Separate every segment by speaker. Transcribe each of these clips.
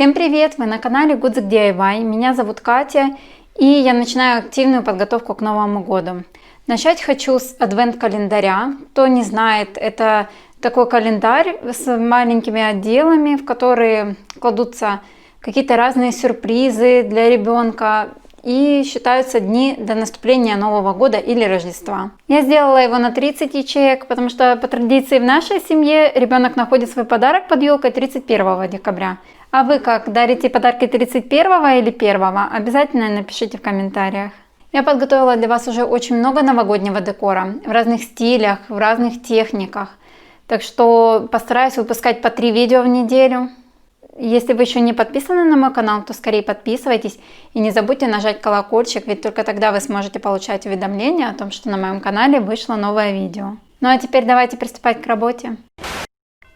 Speaker 1: Всем привет! Вы на канале Гудзик DIY. Меня зовут Катя, и я начинаю активную подготовку к Новому году. Начать хочу с адвент-календаря. Кто не знает, это такой календарь с маленькими отделами, в которые кладутся какие-то разные сюрпризы для ребенка. И считаются дни до наступления Нового года или Рождества. Я сделала его на 30 ячеек, потому что по традиции в нашей семье ребенок находит свой подарок под елкой 31 декабря. А вы как, дарите подарки 31 или 1? Обязательно напишите в комментариях. Я подготовила для вас уже очень много новогоднего декора в разных стилях, в разных техниках. Так что постараюсь выпускать по 3 видео в неделю. Если вы еще не подписаны на мой канал, то скорее подписывайтесь и не забудьте нажать колокольчик, ведь только тогда вы сможете получать уведомления о том, что на моем канале вышло новое видео. Ну а теперь давайте приступать к работе.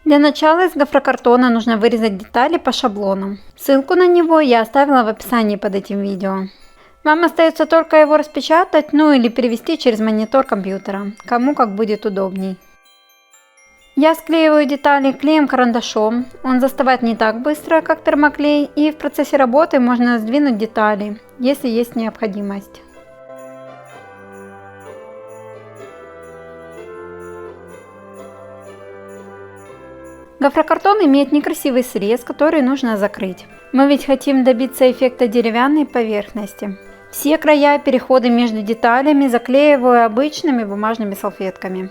Speaker 1: Для начала из гофрокартона нужно вырезать детали по шаблону. Ссылку на него я оставила в описании под этим видео. Вам остается только его распечатать, ну или перевести через монитор компьютера, кому как будет удобней. Я склеиваю детали клеем-карандашом, он застывает не так быстро, как термоклей, и в процессе работы можно сдвинуть детали, если есть необходимость. Гофрокартон имеет некрасивый срез, который нужно закрыть. Мы ведь хотим добиться эффекта деревянной поверхности. Все края и переходы между деталями заклеиваю обычными бумажными салфетками.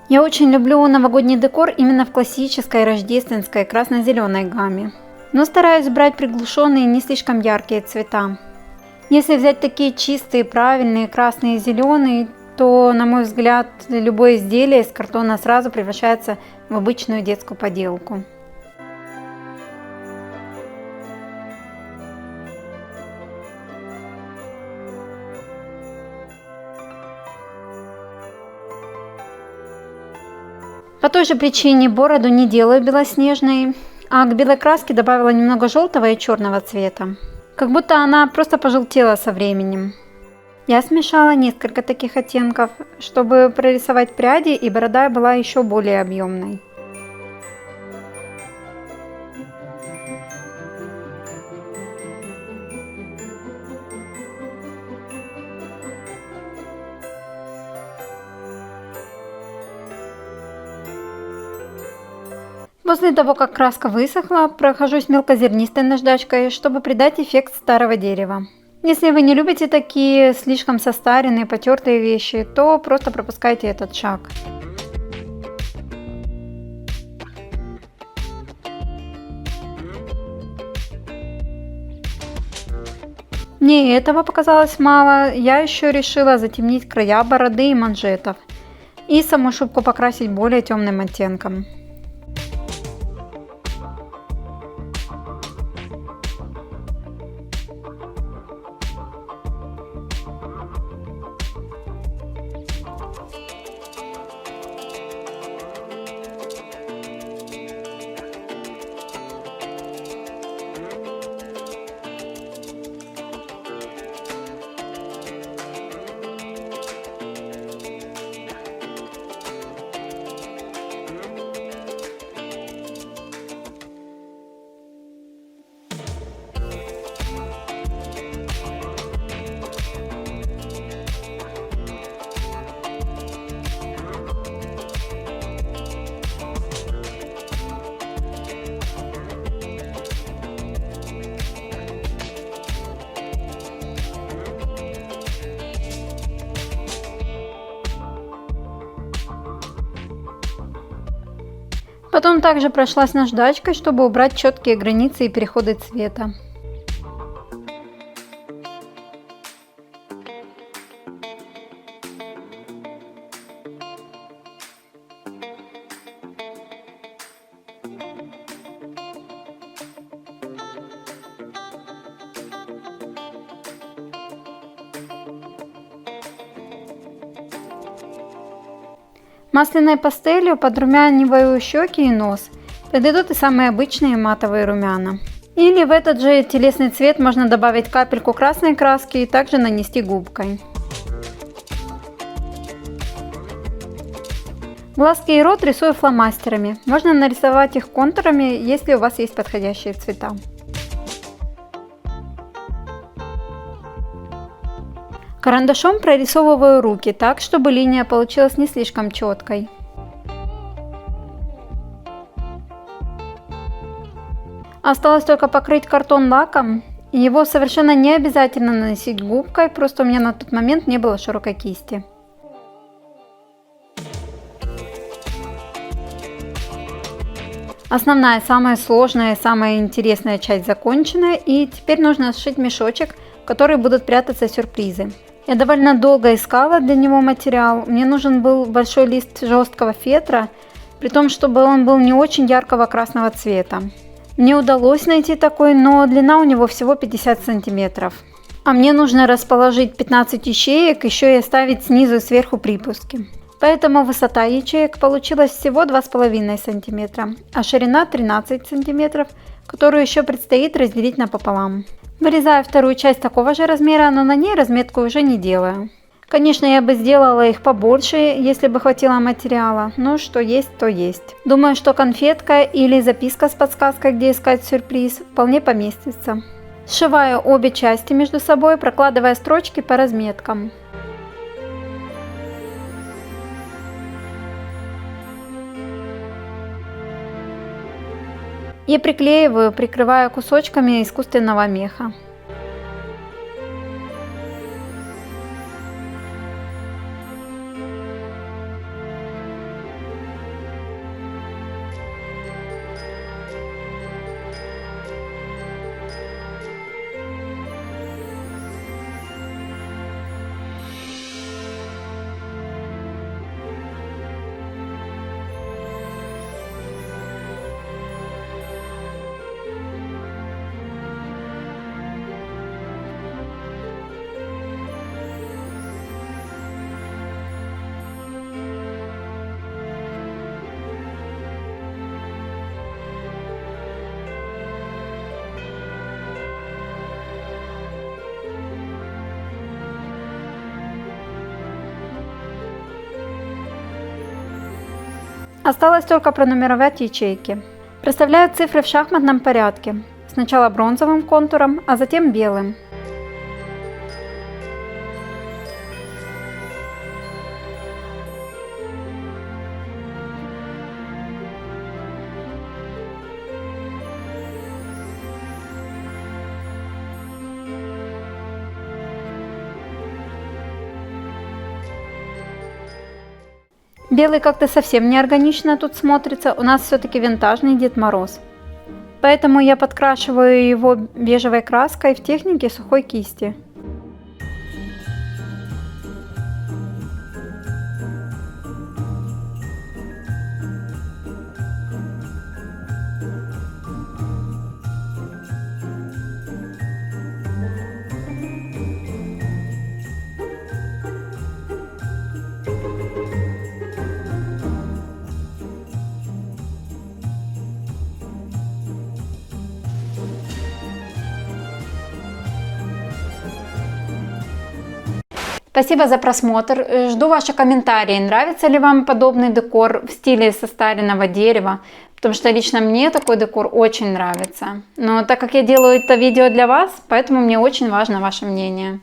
Speaker 1: Я очень люблю новогодний декор именно в классической рождественской красно-зеленой гамме, но стараюсь брать приглушенные, не слишком яркие цвета. Если взять такие чистые, правильные красные и зеленые, то, на мой взгляд, любое изделие из картона сразу превращается в обычную детскую поделку. По той же причине бороду не делаю белоснежной, а к белой краске добавила немного желтого и черного цвета. Как будто она просто пожелтела со временем. Я смешала несколько таких оттенков, чтобы прорисовать пряди, и борода была еще более объемной. После того, как краска высохла, прохожусь мелкозернистой наждачкой, чтобы придать эффект старого дерева. Если вы не любите такие слишком состаренные, потертые вещи, то просто пропускайте этот шаг. Мне этого показалось мало, я еще решила затемнить края бороды и манжетов и саму шубку покрасить более темным оттенком. Потом также прошлась наждачкой, чтобы убрать четкие границы и переходы цвета. Масляной пастелью подрумяниваю щеки и нос. Подойдут и самые обычные матовые румяна. Или в этот же телесный цвет можно добавить капельку красной краски и также нанести губкой. Глазки и рот рисую фломастерами. Можно нарисовать их контурами, если у вас есть подходящие цвета. Карандашом прорисовываю руки так, чтобы линия получилась не слишком четкой. Осталось только покрыть картон лаком. Его совершенно не обязательно наносить губкой, просто у меня на тот момент не было широкой кисти. Основная, самая сложная и самая интересная часть закончена, и теперь нужно сшить мешочек, в который будут прятаться сюрпризы. Я довольно долго искала для него материал. Мне нужен был большой лист жесткого фетра, при том, чтобы он был не очень яркого красного цвета. Мне удалось найти такой, но длина у него всего 50 сантиметров. А мне нужно расположить 15 ячеек, еще и оставить снизу и сверху припуски. Поэтому высота ячеек получилась всего 2,5 см, а ширина 13 см, которую еще предстоит разделить напополам. Вырезаю вторую часть такого же размера, но на ней разметку уже не делаю. Конечно, я бы сделала их побольше, если бы хватило материала, но что есть, то есть. Думаю, что конфетка или записка с подсказкой, где искать сюрприз, вполне поместится. Сшиваю обе части между собой, прокладывая строчки по разметкам. И приклеиваю, прикрывая кусочками искусственного меха. Осталось только пронумеровать ячейки. Проставляю цифры в шахматном порядке. Сначала бронзовым контуром, а затем белым. Белый как-то совсем неорганично тут смотрится, у нас все-таки винтажный Дед Мороз. Поэтому я подкрашиваю его бежевой краской в технике сухой кисти. Спасибо за просмотр. Жду ваши комментарии. Нравится ли вам подобный декор в стиле состаренного дерева? Потому что лично мне такой декор очень нравится. Но так как я делаю это видео для вас, поэтому мне очень важно ваше мнение.